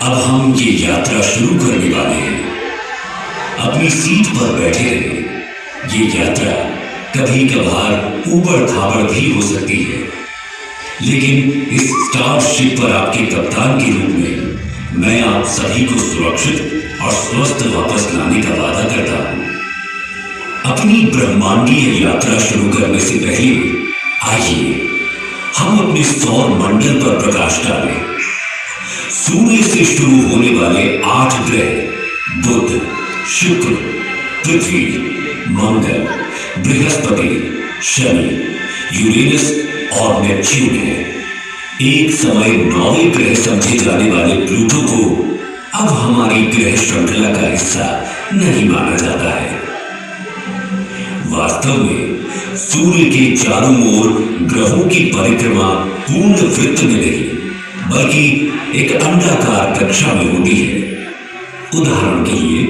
अब हम ये यात्रा शुरू करने वाले हैं। अपनी सीट पर बैठे रहे। ये यात्रा कभी कभार ऊबड़ खाबड़ भी हो सकती है, लेकिन इस स्टारशिप पर आपके कप्तान के रूप में मैं आप सभी को सुरक्षित और स्वस्थ वापस लाने का वादा करता हूं। अपनी ब्रह्मांडीय यात्रा शुरू करने से पहले आइए हम अपने सौर मंडल पर प्रकाश डालें। सूर्य से शुरू होने वाले 8 ग्रह बुध, शुक्र, पृथ्वी, मंगल, बृहस्पति, शनि, यूरेनस और नेपच्यून है। एक समय 9वें ग्रह समझे जाने वाले प्लूटो को अब हमारी ग्रह श्रृंखला का हिस्सा नहीं माना जाता है। वास्तव में सूर्य के चारों ओर ग्रहों की परिक्रमा पूर्ण वृत्त में नहीं, बल्कि एक अंडाकार कक्षा में होती है। उदाहरण के लिए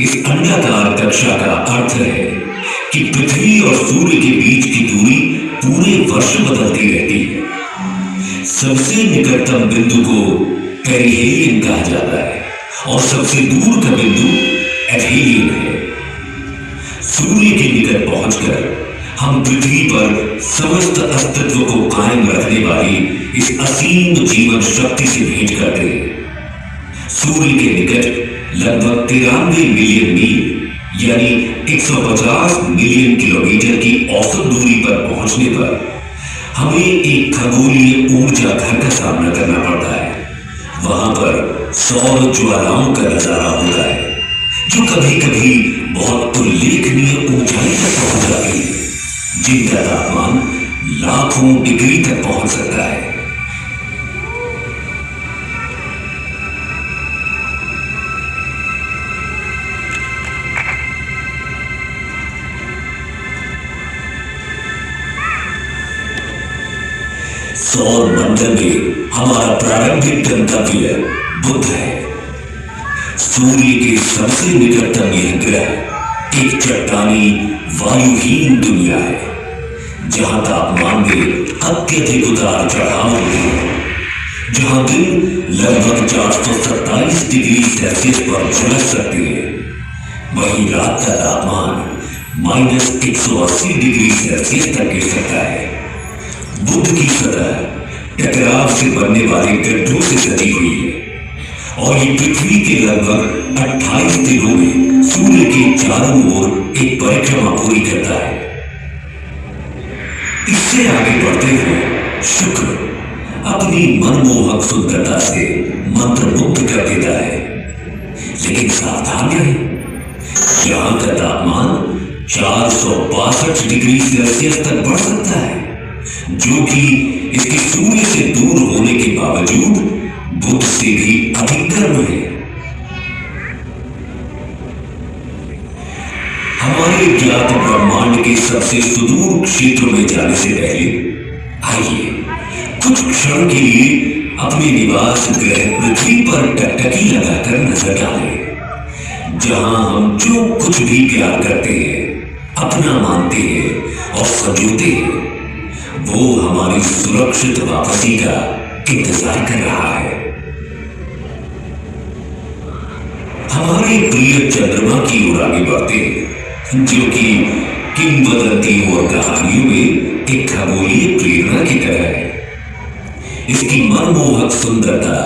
इस अंडाकार कक्षा का अर्थ है कि पृथ्वी और सूर्य के बीच की दूरी पूरे वर्ष बदलती रहती है। सबसे निकटतम बिंदु को पेरिहेलियन कहा जाता है और सबसे दूर का बिंदु एफेलियन है। सूर्य के निकट पहुंचकर हम पृथ्वी पर समस्त अस्तित्व को कायम रखने वाली इस असीम जीवन शक्ति से भेंट करते हैं। सूर्य के निकट लगभग 93 मिलियन मील यानी 150 मिलियन किलोमीटर की औसत दूरी पर पहुंचने पर हमें एक खगोलीय ऊर्जा घर का सामना करना पड़ता है। वहां पर सौर ज्वालाओं का नजारा होता है, जो कभी कभी बहुत उल्लेखनीय ऊंचाई तक पहुंच जाती है, जिनका तापमान लाखों डिग्री तक पहुंच सकता है। सौर मंडल में हमारा प्रारंभिक गंतव्य बुध है। सूर्य के सबसे निकटतम यह ग्रह एक चट्टानी वायुहीन दुनिया है, जहां तापमान में अत्यधिक उतार चढ़ाव होते हैं, जहां दिन लगभग 427 डिग्री सेल्सियस पर झुलस सकते हैं, वहीं रात का तापमान -180 डिग्री सेल्सियस तक गिर सकता है। बुध की सतह टकराव से बनने वाले गड्ढों से सजी हुई है और ये पृथ्वी के लगभग 28 दिनों में सूर्य के चारों ओर एक परिक्रमा पूरी करता है। इससे आगे बढ़ते हुए शुक्र अपनी मनमोहक सुंदरता से मंत्रमुग्ध कर देता है, लेकिन सावधान रहें, यहां का तापमान 462 डिग्री सेल्सियस तक बढ़ सकता है, जो कि इसके सूर्य से दूर होने के बावजूद बुध से भी अधिक गर्म है। हमारे ज्ञात ब्रह्मांड के सबसे सुदूर क्षेत्र में जाने से पहले आइए कुछ क्षण के लिए अपने निवास ग्रह पृथ्वी पर टकटकी लगाकर नजर डालें, जहां हम जो कुछ भी प्यार करते हैं, अपना मानते हैं और संजोते हैं, वो हमारी सुरक्षित वापसी का इंतजार कर रहा है। हमारे प्रिय चंद्रमा की ओर आगे बढ़ते हैं, जो कि किंवदंतियों और कहानियों में एक खगोलीय प्रेरणा की तरह है। इसकी मनमोहक सुंदरता,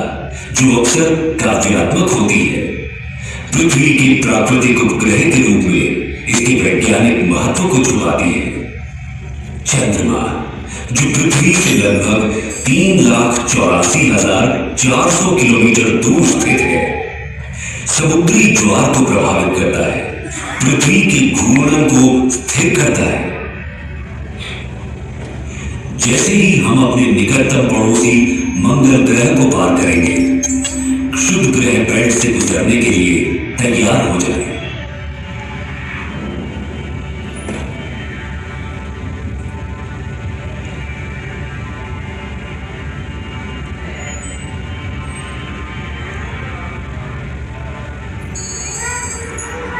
जो अक्सर काव्यात्मक होती है, पृथ्वी के प्राकृतिक उपग्रह के रूप में इसके वैज्ञानिक महत्व को छुपाती है। चंद्रमा, जो पृथ्वी से लगभग 3,84,400 किलोमीटर दूर स्थित है, समुद्री ज्वार को प्रभावित करता है, पृथ्वी के घूर्णन को स्थिर करता है। जैसे ही हम अपने निकटतम पड़ोसी मंगल ग्रह को पार करेंगे, क्षुद्र ग्रह बेल्ट से गुजरने के लिए तैयार हो जाए।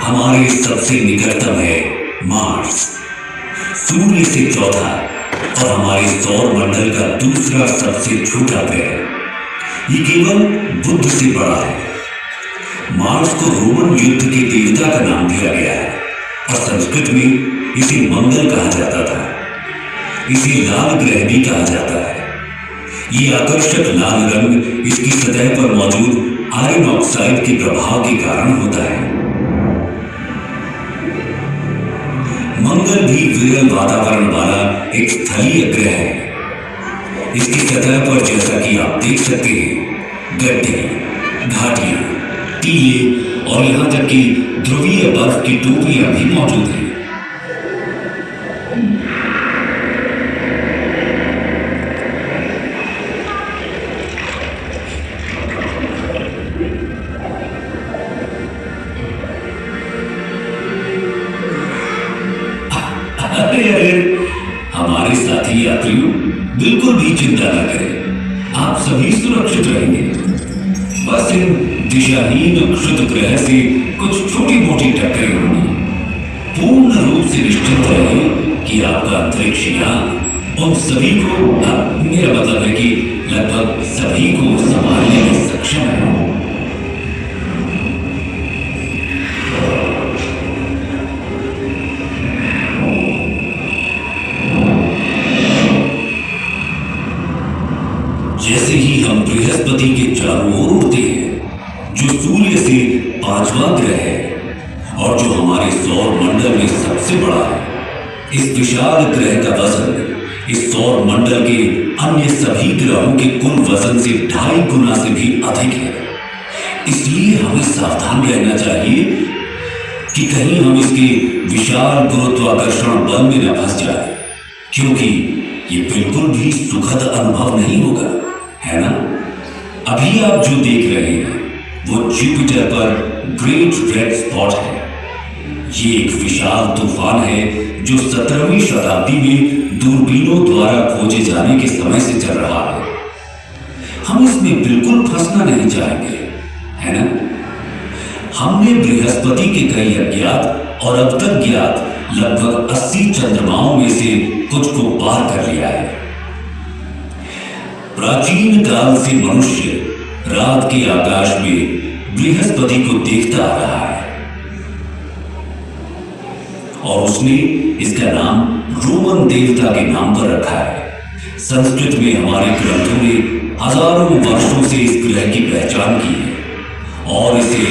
हमारे सबसे निकटतम है मार्स, सूर्य से चौथा और हमारे सौर मंडल का दूसरा सबसे छोटा ग्रह। ये केवल बुध से बड़ा है। मार्स को रोमन युद्ध के देवता का नाम दिया गया है और संस्कृत में इसे मंगल कहा जाता था। इसे लाल ग्रह भी कहा जाता है। ये आकर्षक लाल रंग इसकी सतह पर मौजूद आयरन ऑक्साइड के प्रभाव के कारण होता है। मंगल भी विरल वातावरण वाला एक स्थलीय ग्रह है। इसकी सतह पर जैसा कि आप देख सकते हैं, गड्ढे, घाटियां, टीले और यहां तक कि ध्रुवीय बर्फ की टोपियां भी मौजूद हैं। हमारे साथी यात्रियों, बिल्कुल भी चिंता न करें, आप सभी सुरक्षित रहेंगे। बस इन दिशाहीन क्षुद्र ग्रह से कुछ छोटी मोटी टक्करें होंगी। पूर्ण रूप से निश्चित रहें कि आपका अंतरिक्ष यान उन सभी को, मेरा मतलब है कि लगभग सभी को संभालने में सक्षम है। जैसे ही हम बृहस्पति के चारों ओर उड़ते हैं, जो सूर्य से 5वां ग्रह है और जो हमारे सौर मंडल में सबसे बड़ा है, इस विशाल ग्रह का वजन इस सौर मंडल के अन्य सभी ग्रहों के कुल वजन से 2.5 गुना से भी अधिक है। इसलिए हमें सावधान रहना चाहिए कि कहीं हम इसके विशाल गुरुत्वाकर्षण बल में न फंस जाए, क्योंकि ये बिल्कुल भी सुखद अनुभव नहीं होगा, है ना? अभी आप जो देख रहे हैं वो जुपिटर पर ग्रेट रेड स्पॉट है। ये एक विशाल तूफान है जो 17वीं शताब्दी में दूरबीनों द्वारा खोजे जाने के समय से चल रहा है। हम इसमें बिल्कुल फंसना नहीं चाहेंगे, है ना? हमने बृहस्पति के कई अज्ञात और अब तक ज्ञात लगभग 80 चंद्रमाओं में से कुछ को पार कर लिया है। प्राचीन काल से मनुष्य रात के आकाश में बृहस्पति को देखता आ रहा है और उसने इसका नाम रोमन देवता के नाम पर रखा है। संस्कृत में हमारे ग्रंथों ने हजारों वर्षों से इस ग्रह की पहचान की है और इसे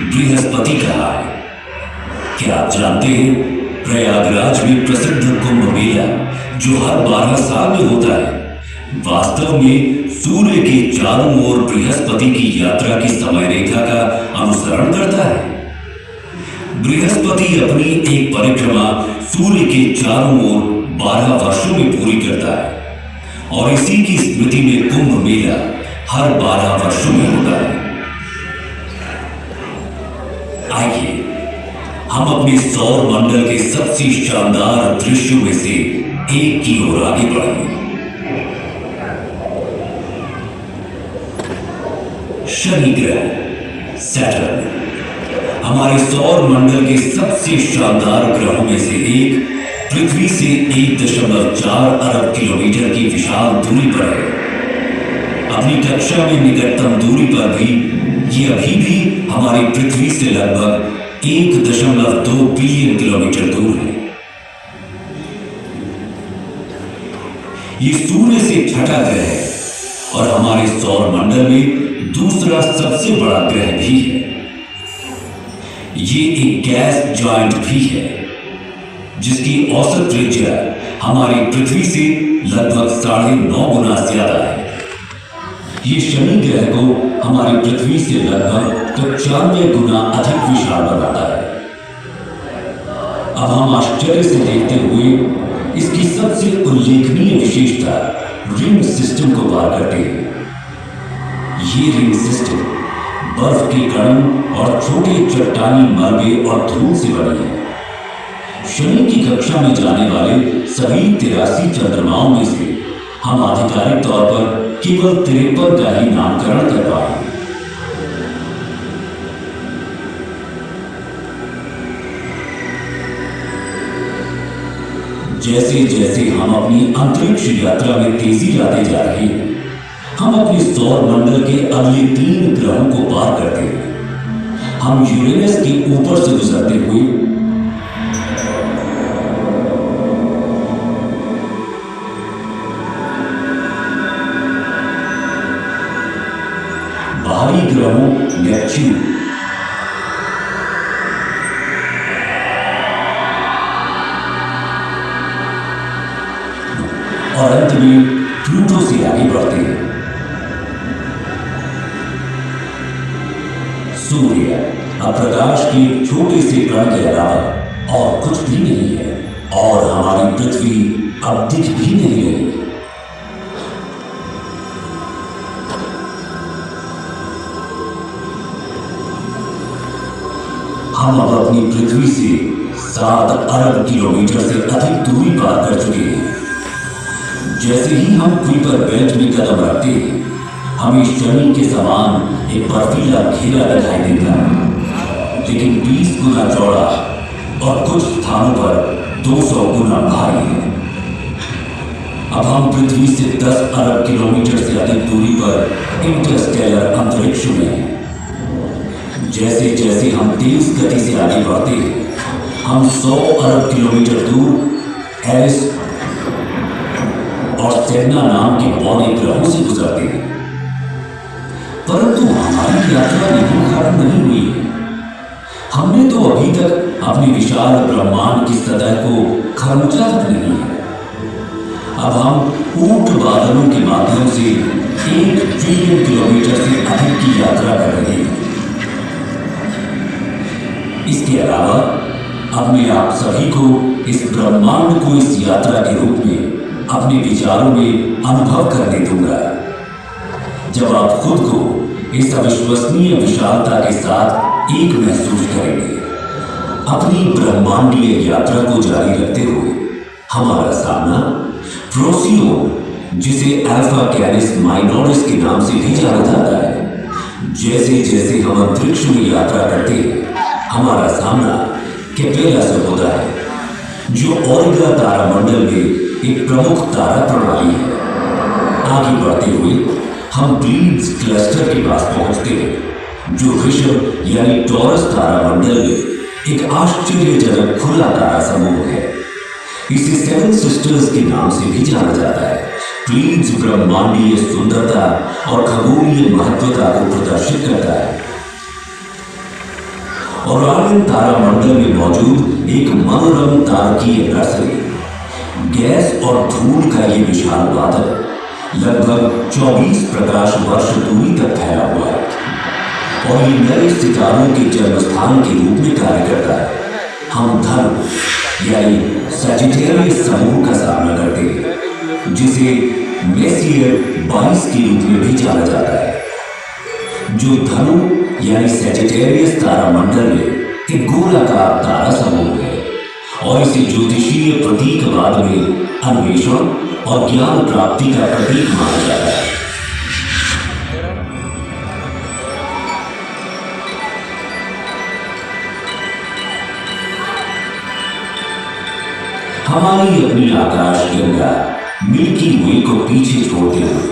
बृहस्पति कहा है। क्या आप जानते हैं, प्रयागराज में प्रसिद्ध कुंभ मेला जो हर 12 साल में होता है, वास्तव में सूर्य के चारों ओर बृहस्पति की यात्रा की समय रेखा का अनुसरण करता है। बृहस्पति अपनी एक परिक्रमा सूर्य के चारों ओर 12 वर्षों में पूरी करता है और इसी की स्मृति में कुंभ मेला हर 12 वर्षों में होता है। आइए हम अपने सौर मंडल के सबसे शानदार दृश्यों में से एक की ओर आगे बढ़ें। शनि ग्रह, सैटर्न, हमारे सौर मंडल के सबसे शानदार ग्रहों में से एक, पृथ्वी से 1.4 अरब किलोमीटर की विशाल दूरी पर है। अपनी कक्षा में निकटतम दूरी पर भी ये अभी भी हमारी पृथ्वी से लगभग 1.2 बिलियन किलोमीटर दूर है। ये सूर्य से छठा ग्रह है और हमारे सौर मंडल में दूसरा सबसे बड़ा ग्रह भी है। ये एक गैस जॉइंट भी है जिसकी औसत त्रिज्या हमारी पृथ्वी से लगभग 9.5 गुना ज्यादा है। ये शनि ग्रह को हमारी पृथ्वी से लगभग 95 गुना अधिक विशाल बनाता है। अब हम आश्चर्य से देखते हुए इसकी सबसे उल्लेखनीय विशेषता रिंग सिस्टम को पार करते हैं। ये रिंग सिस्टम बर्फ के कण और छोटे चट्टानी मलबे और धूल से बनी है। शनि की कक्षा में जाने वाले सभी 83 चंद्रमाओं में से हम आधिकारिक तौर पर केवल 53 का ही नामकरण कर पाए। जैसे जैसे हम अपनी अंतरिक्ष यात्रा में तेजी लाते जा रहे हैं, हम अपने सौर मंडल के अगले 3 ग्रहों को पार करते हैं। हम यूरेनस के ऊपर से गुजरते हुए बाहरी ग्रहों नेपच्यून और अंत में प्लूटो से आगे बढ़ते हैं। सूर्य अब प्रकाश के छोटे से कण के अलावा और कुछ भी नहीं है और हमारी पृथ्वी अब दिख भी नहीं रही। हम अब अपनी पृथ्वी से 7 अरब किलोमीटर से अधिक दूरी पार कर चुके हैं। जैसे ही हम कुइपर बेल्ट में कदम रखते हैं, हमें शनि के समान एक बर्फीला घेरा दिखाई देता है, लेकिन 20 गुना चौड़ा और कुछ स्थानों पर 200 गुना भारी है। अब हम पृथ्वी से 10 अरब किलोमीटर से अधिक दूरी पर इंटरस्टेलर अंतरिक्ष में हैं। जैसे जैसे हम तेज गति से आगे बढ़ते हैं, हम 100 अरब किलोमीटर दूर एरिस और सेडना नाम के पौने ग्रहों से गुजरते हैं। परंतु हमारी यात्रा यहीं खत्म नहीं हुई है। हमने तो अभी तक अपने विशाल ब्रह्मांड की सतह को खरोंचा तक नहीं है। अब हम ऊंट बादलों के माध्यम से 1 ट्रिलियन किलोमीटर से अधिक की यात्रा कर रहे हैं। इसके अलावा अब मैं आप सभी को इस ब्रह्मांड को इस यात्रा के रूप में अपने विचारों में अनुभव करने दूंगा। जब आप खुद को इस अविश्वसनीय विशालता के साथ एक महसूस करेंगे, अपनी ब्रह्मांडीय यात्रा को जारी रखते हुए हमारा सामना प्रोसियोन, जिसे अल्फा कैरिस माइनोरिस के नाम से भी जाना जाता है। जैसे जैसे हम अंतरिक्ष में यात्रा करते हैं, हमारा सामना कैपेला से होता है, जो ओरिगा तारामंडल में एक प्रमुख तारा प्रणाली है। आगे बढ़ते हुए हम प्लीड्स क्लस्टर के पास पहुंचते हैं, जो वृषभ यानी टॉरस तारामंडल में एक आश्चर्यजनक खुला तारा समूह है। इसे 7 सिस्टर्स के नाम से भी जाना जाता है। प्लीड्स ब्रह्मांडीय सुंदरता और खगोलीय महत्वता को प्रदर्शित करता है। ओरायन तारामंडल में मौजूद एक मनोरम तारकीय नर्सरी, गैस और धूल का ये विशाल बादल लगभग 24 प्रकाश वर्ष दूरी तक फैला हुआ है और ये नए सितारों के जन्म स्थान के रूप में कार्य करता है। हम धनु यानी सजिटेरियस समूह का सामना करते हैं, जिसे मेसियर 22 के रूप में भी जाना जाता है, जो धनु यानी सजिटेरियस तारामंडल में एक गोलाकार तारा समूह है और इसे ज्योतिषीय प्रतीकवाद में अन्वेषण और ज्ञान प्राप्ति का प्रतीक माना जाता है। हमारी अपनी आकाश गंगा मिल्की वे को पीछे छोड़ते हुए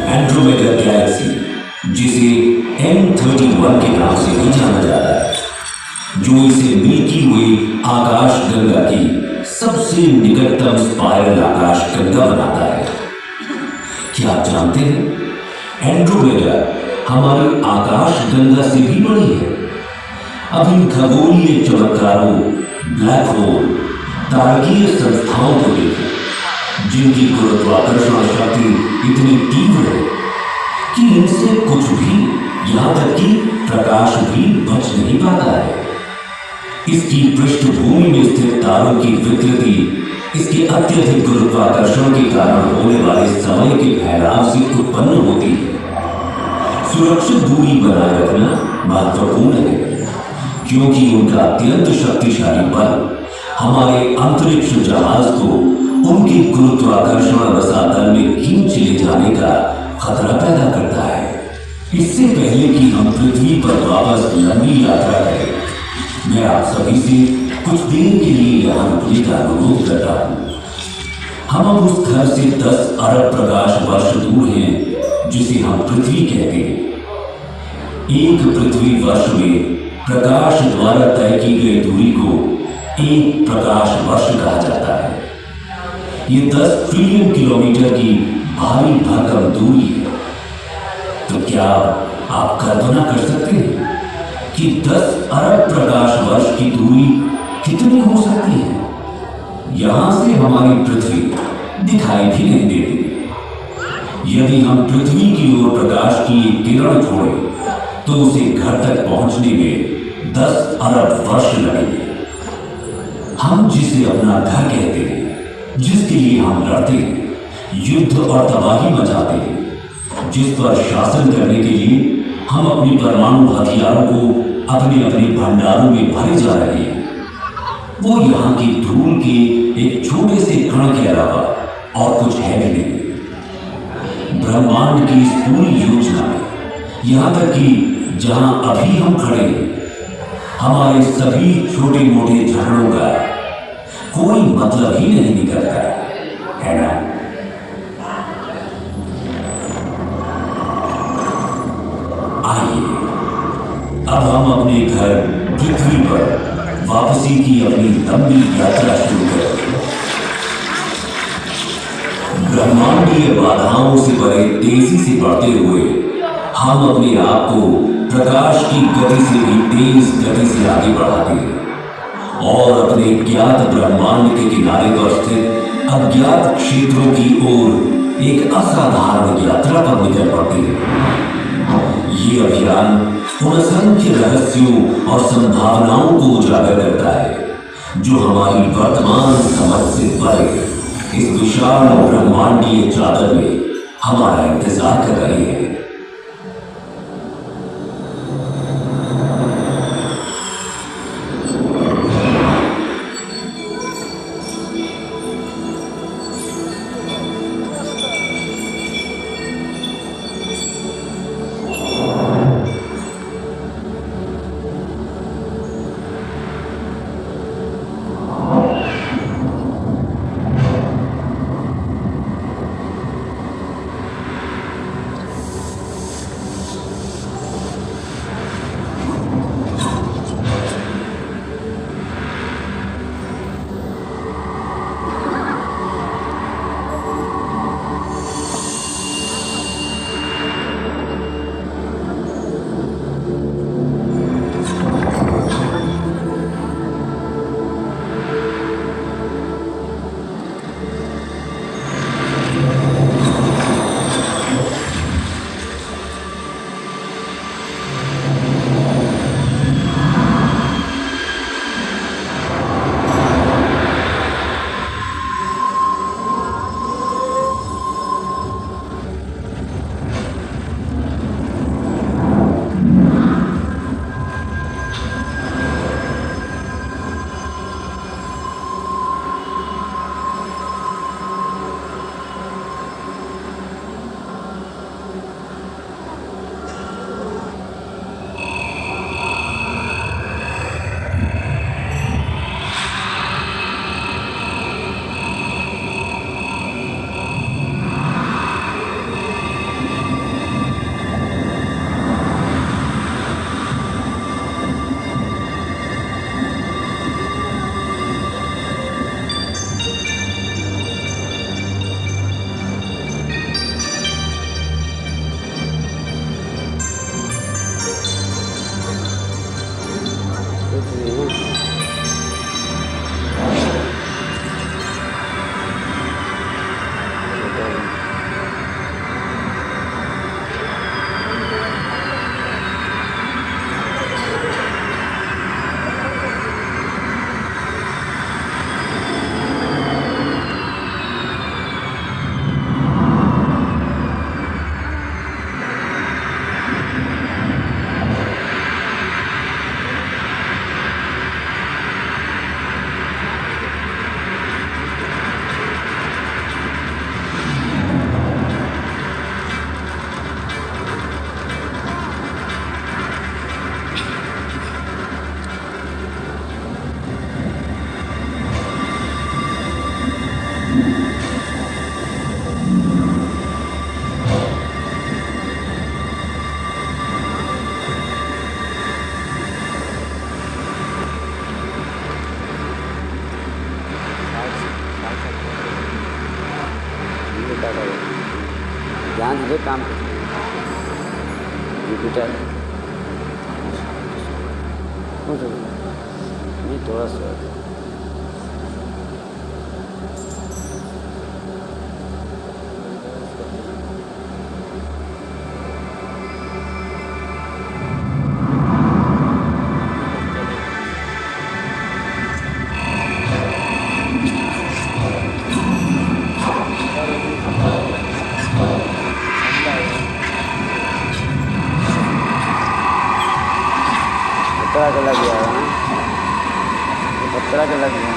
एंड्रोमेडा गैलेक्सी, जिसे M31 के नाम से भी जाना जाता है, जो इसे मिल्की वे आकाश गंगा की सबसे निकटतम स्पाइरल आकाश गंगा बनाता है। क्या आप जानते हैं, एंड्रोमेडा हमारी आकाश गंगा से भी बड़ी है। अब इन खगोलीय चमत्कारों, ब्लैक होल, तारकीय संस्थाओं को देखें, जिनकी गुरुत्वाकर्षण शक्ति इतनी तीव्र है कि इनसे कुछ भी, यहां तक कि प्रकाश भी बच नहीं पाता है। इसकी पृष्ठभूमि में स्थित तारों की विकृति इसके अत्यधिक गुरुत्वाकर्षण के कारण होने वाले समय के फैलाव से उत्पन्न होती है। सुरक्षित दूरी बनाए रखना महत्वपूर्ण है, क्योंकि उनका अत्यंत शक्तिशाली बल हमारे अंतरिक्ष जहाज को उनके गुरुत्वाकर्षण रसातल में खींच ले जाने का खतरा पैदा करता है। इससे पहले कि हम पृथ्वी पर वापस लंबी यात्रा करें, मैं आप सभी से कुछ देर के लिए यहाँ रुकने का अनुरोध करता हूँ। हम अब उस घर से 10 अरब प्रकाश वर्ष दूर हैं जिसे हम पृथ्वी कहते हैं। एक पृथ्वी वर्ष में प्रकाश द्वारा तय की गई दूरी को एक प्रकाश वर्ष कहा जाता है। ये 10 ट्रिलियन किलोमीटर की भारी भरकम दूरी है। तो क्या आप कल्पना कर सकते हैं कि 10 अरब प्रकाश वर्ष की दूरी कितनी हो सकती है? यहां से हमारी पृथ्वी दिखाई भी नहीं देती। यदि हम पृथ्वी की ओर प्रकाश की एक किरण छोड़ें तो उसे घर तक पहुंचने में 10 अरब वर्ष लगेंगे। हम जिसे अपना घर कहते हैं, जिसके लिए हम लड़ते हैं, युद्ध और तबाही मचाते हैं, जिस पर शासन करने के लिए हम अपने परमाणु हथियारों को अपने अपने भंडारों में भरे जा रहे हैं, वो यहाँ की धूल के एक छोटे से कण के अलावा और कुछ है भी नहीं। ब्रह्मांड की इस पूरी योजना में यहाँ तक कि जहाँ अभी हम खड़े हैं, हमारे सभी छोटे मोटे झगड़ों का कोई मतलब ही नहीं निकलता, है ना? आइए अब हम अपने घर पृथ्वी पर वापसी की अपनी लंबी यात्रा शुरू करें। ब्रह्मांडीय बाधाओं से भरे तेजी से बढ़ते हुए हम अपने आप को प्रकाश की गति से भी तेज गति से आगे बढ़ाते हैं और अपने ज्ञात ब्रह्मांड के किनारे पर स्थित अज्ञात क्षेत्रों की ओर एक असाधारण यात्रा पर निकल पड़ते हैं। ये अभियान उन असंख्य रहस्यों और संभावनाओं को उजागर करता है जो हमारी वर्तमान समझ से परे इस विशाल ब्रह्मांडीय चादर में हमारा इंतजार कर रहे हैं। क्या करें, ध्यान से काम जुपिटर ये थोड़ा सा पत्थरा के लग गया है ना, पत्थरा के लग गया।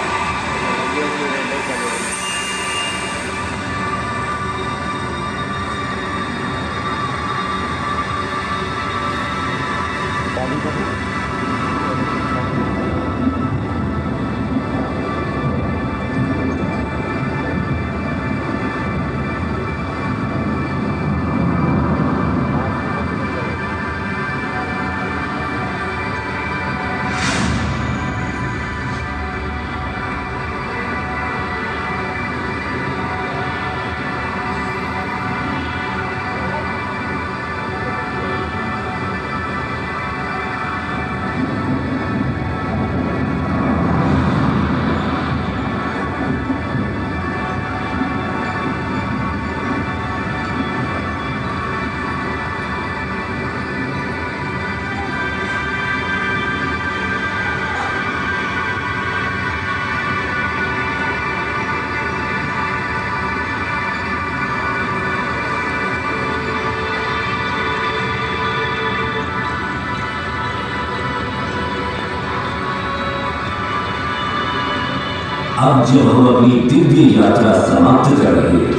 अब जब हम अपनी दिव्य यात्रा समाप्त कर रहे हैं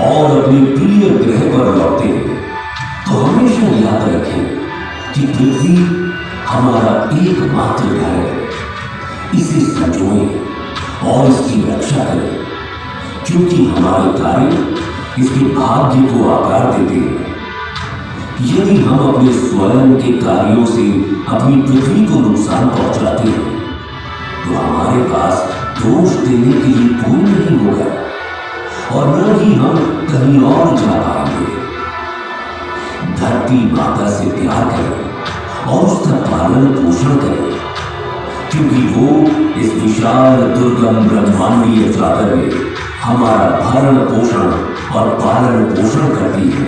और अपने प्रिय ग्रह पर लौटे हैं, तो हमेशा याद रखें कि पृथ्वी हमारा एकमात्र घर है। इसे संजोएं और इसकी रक्षा करें, क्योंकि हमारे कार्य इसके भाग्य को आकार देते हैं। यदि हम अपने स्वयं के कार्यों से अपनी पृथ्वी को नुकसान पहुंचाते हैं, तो हमारे पास दोष देने के लिए कोई नहीं होगा और न ही हम कहीं और जा पाएंगे। धरती माता से प्यार करें और उसका पालन पोषण करें, क्योंकि वो इस विशाल दुर्गम ब्रह्मांडीय चादर में हमारा भरण पोषण और पालन पोषण करती है।